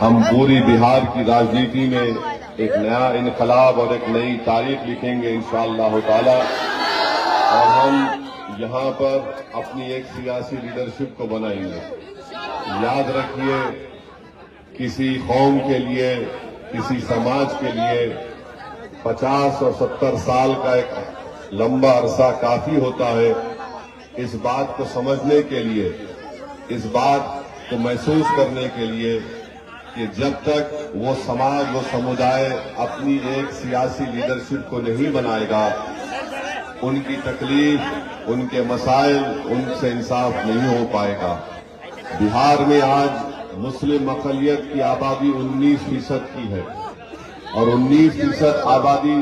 हम पूरी बिहार की राजनीति में एक नया इनकलाब और एक नई तारीख लिखेंगे इंशाअल्लाह ताला। और हम यहाँ पर अपनी एक सियासी लीडरशिप को बनाएंगे। याद रखिए, किसी कौम के लिए, किसी समाज के लिए 50 और 70 साल का एक लंबा अरसा काफी होता है इस बात को समझने के लिए, इस बात को महसूस करने के लिए कि जब तक वो समाज, वो समुदाय अपनी एक सियासी लीडरशिप को नहीं बनाएगा, उनकी तकलीफ, उनके मसाइल, उनसे इंसाफ नहीं हो पाएगा। बिहार में आज मुस्लिम अक़लियत की आबादी 19% की है और 19% आबादी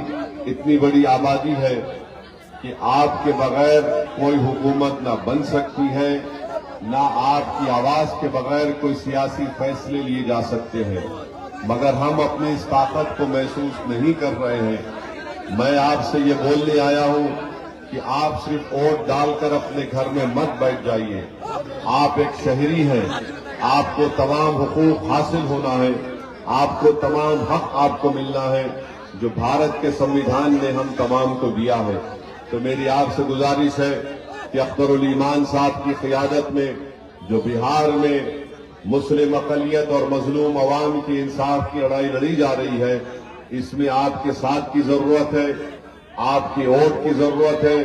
इतनी बड़ी आबादी है कि आपके बगैर कोई हुकूमत ना बन सकती है, ना आपकी आवाज के बगैर कोई सियासी फैसले लिए जा सकते हैं। मगर हम अपनी इस ताकत को महसूस नहीं कर रहे हैं। मैं आपसे ये बोलने आया हूं कि आप सिर्फ वोट डालकर अपने घर में मत बैठ जाइए। आप एक शहरी हैं, आपको तमाम हुकूक हासिल होना है, आपको तमाम हक आपको मिलना है जो भारत के संविधान ने हम तमाम को दिया है। तो मेरी आपसे गुजारिश है कि अख्तरुल ईमान साहब की क़ियादत में जो बिहार में मुस्लिम अक़लियत और मजलूम अवाम की इंसाफ की लड़ाई लड़ी जा रही है, इसमें आपके साथ की जरूरत है, आपकी वोट की जरूरत है।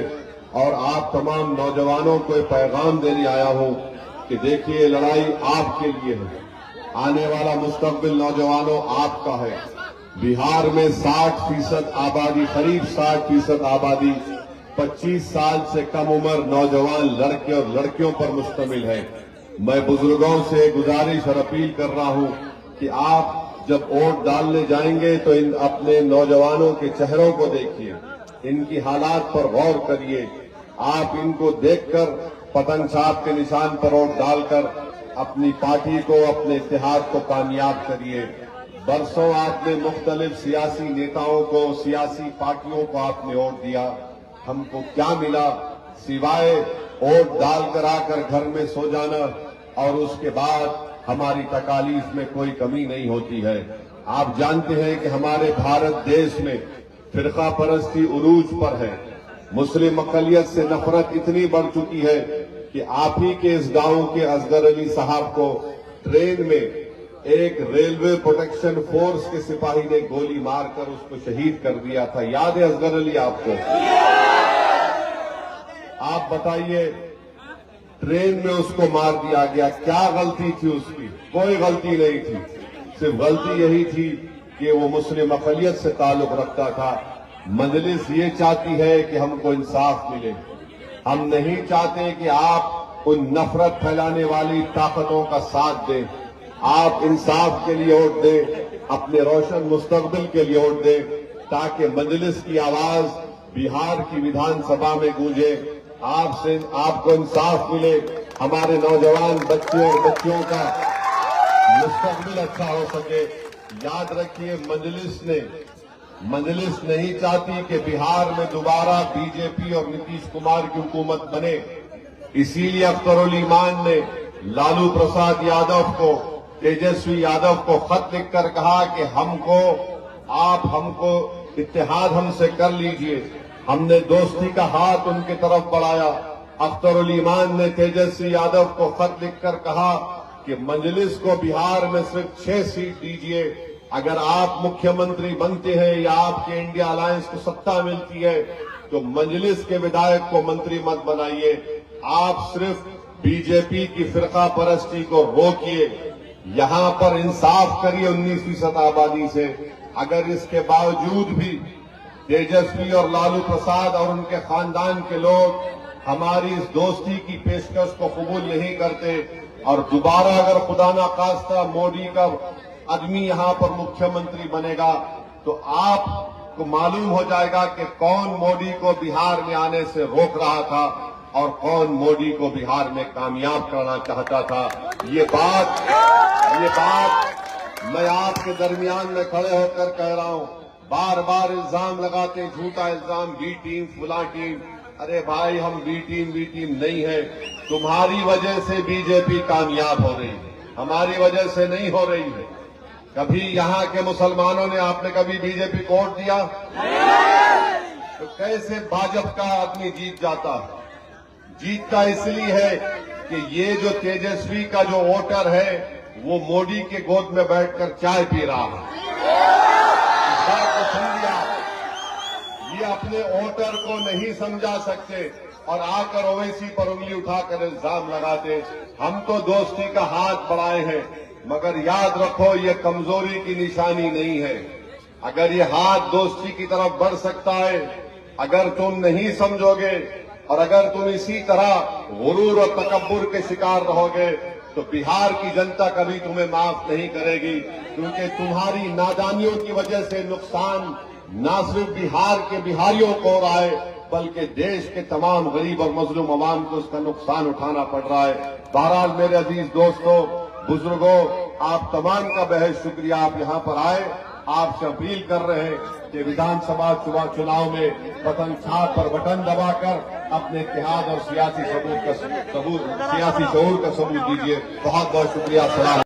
और आप तमाम नौजवानों को एक पैगाम देने आया हूं कि देखिए, लड़ाई आपके लिए है। आने वाला मुस्तकबिल नौजवानों आपका है। बिहार में 60% आबादी, करीब 60% आबादी 25 साल से कम उम्र नौजवान लड़के और लड़कियों पर मुश्तमिल है। मैं बुजुर्गों से गुजारिश और अपील कर रहा हूं कि आप जब वोट डालने जाएंगे तो इन अपने नौजवानों के चेहरों को देखिए, इनकी हालात पर गौर करिए। आप इनको देखकर पतंग छाप के निशान पर वोट डालकर अपनी पार्टी को, अपने इत्तेहाद को कामयाब करिए। बरसों आपने मुख्तलिफ सियासी नेताओं को, सियासी पार्टियों को आपने वोट दिया, हमको क्या मिला सिवाय वोट डालकर आकर घर में सो जाना और उसके बाद हमारी तकालीफ में कोई कमी नहीं होती है। आप जानते हैं कि हमारे भारत देश में फिरका परस्ती उरूज पर है। मुस्लिम अक़लियत से नफरत इतनी बढ़ चुकी है कि आप ही के इस गांव के असगर अली साहब को ट्रेन में एक रेलवे प्रोटेक्शन फोर्स के सिपाही ने गोली मारकर उसको शहीद कर दिया था। याद है असगर अली आपको? आप बताइए, ट्रेन में उसको मार दिया गया, क्या गलती थी उसकी? कोई गलती नहीं थी। सिर्फ गलती यही थी कि वो मुस्लिम अक़लियत से ताल्लुक रखता था। मजलिस ये चाहती है कि हमको इंसाफ मिले। हम नहीं चाहते कि आप उन नफरत फैलाने वाली ताकतों का साथ दें। आप इंसाफ के लिए वोट दें, अपने रोशन मुस्तकबिल के लिए वोट दें, ताकि मजलिस की आवाज बिहार की विधानसभा में गूंजे। आपसे आपको इंसाफ मिले, हमारे नौजवान बच्चे और बच्चियों का मुस्तकबिल अच्छा हो सके। याद रखिए, मजलिस नहीं चाहती कि बिहार में दोबारा बीजेपी और नीतीश कुमार की हुकूमत बने। इसीलिए अख्तरुल ईमान ने लालू प्रसाद यादव को, तेजस्वी यादव को खत लिखकर कहा कि आप हमको इत्तेहाद हमसे कर लीजिए। हमने दोस्ती का हाथ उनकी तरफ बढ़ाया। अख्तरुल ईमान ने तेजस्वी यादव को खत लिखकर कहा कि मजलिस को बिहार में सिर्फ 6 सीट दीजिए। अगर आप मुख्यमंत्री बनते हैं या आपके इंडिया अलायंस को सत्ता मिलती है तो मजलिस के विधायक को मंत्री मत बनाइए। आप सिर्फ बीजेपी की फिरका परस्ती को रोकिए, यहां पर इंसाफ करिए 19% आबादी से। अगर इसके बावजूद भी तेजस्वी और लालू प्रसाद और उनके खानदान के लोग हमारी इस दोस्ती की पेशकश को कबूल नहीं करते और दोबारा अगर खुदा ना खास्ता मोदी का आदमी यहां पर मुख्यमंत्री बनेगा तो आपको मालूम हो जाएगा कि कौन मोदी को बिहार में आने से रोक रहा था और कौन मोदी को बिहार में कामयाब करना चाहता था। ये बात मैं आपके दरमियान में खड़े होकर कह रहा हूं। बार बार इल्जाम लगाते, झूठा इल्जाम, बी टीम, फुला टीम। अरे भाई, हम बी टीम नहीं है। तुम्हारी वजह से बीजेपी कामयाब हो रही है। हमारी वजह से नहीं हो रही है। कभी यहाँ के मुसलमानों ने आपने कभी बीजेपी को वोट दिया? तो कैसे भाजपा का आदमी जीत जाता है? जीतता इसलिए है कि ये जो तेजस्वी का जो वोटर है वो मोदी के गोद में बैठकर चाय पी रहा है। इस बात को समझिए आप। ये अपने वोटर को नहीं समझा सकते और आकर ओवैसी पर उंगली उठाकर इल्जाम लगाते। हम तो दोस्ती का हाथ बढ़ाए हैं, मगर याद रखो ये कमजोरी की निशानी नहीं है। अगर ये हाथ दोस्ती की तरफ बढ़ सकता है, अगर तुम नहीं समझोगे और अगर तुम इसी तरह गुरूर और तकब्बुर के शिकार रहोगे तो बिहार की जनता कभी तुम्हें माफ नहीं करेगी, क्योंकि तुम्हारी नादानियों की वजह से नुकसान न सिर्फ बिहार के बिहारियों को हो रहा है बल्कि देश के तमाम गरीब और मजलूम अवाम को उसका नुकसान उठाना पड़ रहा है। बहरहाल मेरे अजीज दोस्तों, बुजुर्गों, आप तमाम का बेहद शुक्रिया, आप यहाँ पर आए। आपसे अपील कर रहे हैं कि विधानसभा चुनाव में बटन छाप पर बटन दबाकर अपने इत्तेहाद और सियासी शऊर का सबूत दीजिए। बहुत बहुत शुक्रिया। सलाम।